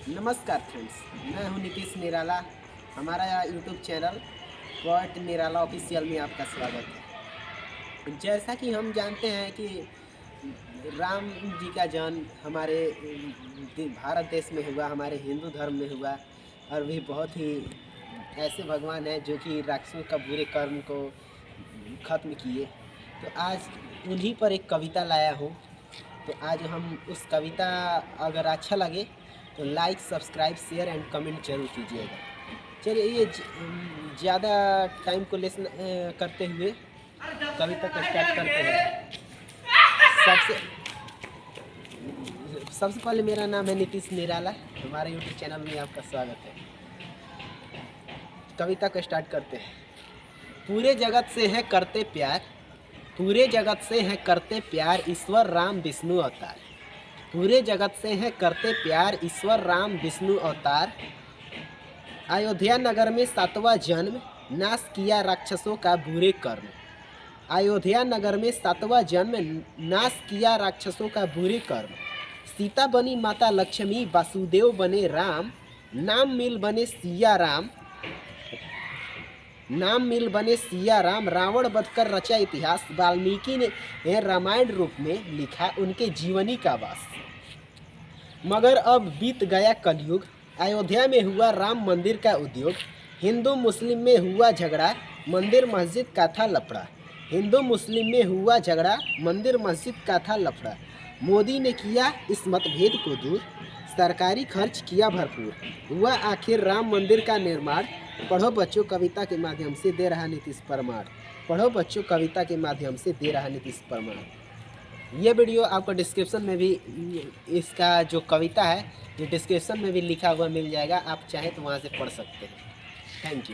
नमस्कार फ्रेंड्स, मैं हूं नीतीश निराला। हमारा यूट्यूब चैनल पोएट निराला ऑफिशियल में आपका स्वागत है। जैसा कि हम जानते हैं कि राम जी का जन्म हमारे भारत देश में हुआ, हमारे हिंदू धर्म में हुआ। और भी बहुत ही ऐसे भगवान हैं जो कि राक्षसों का बुरे कर्म को ख़त्म किए। तो आज उन्हीं पर एक कविता लाया हूँ। तो आज हम उस कविता अगर अच्छा लगे तो like, subscribe, share and comment जरूर कीजिएगा। चलिए, ये ज़्यादा टाइम को लेस करते हुए कविता को स्टार्ट करते हैं। सबसे पहले मेरा नाम है नीतीश निराला। हमारे यूट्यूब चैनल में आपका स्वागत है। कविता को स्टार्ट करते हैं। पूरे जगत से है करते प्यार, पूरे जगत से है करते प्यार, ईश्वर राम विष्णु अवतार। पूरे जगत से है करते प्यार, ईश्वर राम विष्णु अवतार। अयोध्या नगर में 7वां जन्म, नाश किया राक्षसों का बुरे कर्म। अयोध्या नगर में 7वां जन्म, नाश किया राक्षसों का बुरे कर्म। सीता बनी माता लक्ष्मी, वासुदेव बने राम, नाम मिल बने सिया राम, नाम मिल बने सिया राम। रावण वध कर रचा इतिहास, वाल्मीकि ने रामायण रूप में लिखा उनके जीवनी का वास। मगर अब बीत गया कलयुग, अयोध्या में हुआ राम मंदिर का उद्योग। हिंदू मुस्लिम में हुआ झगड़ा, मंदिर मस्जिद का था लफड़ा। हिंदू मुस्लिम में हुआ झगड़ा, मंदिर मस्जिद का था लफड़ा। मोदी ने किया इस मतभेद को दूर, सरकारी खर्च किया भरपूर। हुआ आखिर राम मंदिर का निर्माण। पढ़ो बच्चों, कविता के माध्यम से दे रहा नीतीश प्रमाण। पढ़ो बच्चों, कविता के माध्यम से दे रहा नीतीश प्रमाण। ये वीडियो आपको डिस्क्रिप्शन में भी, इसका जो कविता है ये डिस्क्रिप्शन में भी लिखा हुआ मिल जाएगा। आप चाहें तो वहाँ से पढ़ सकते हैं। Thank you.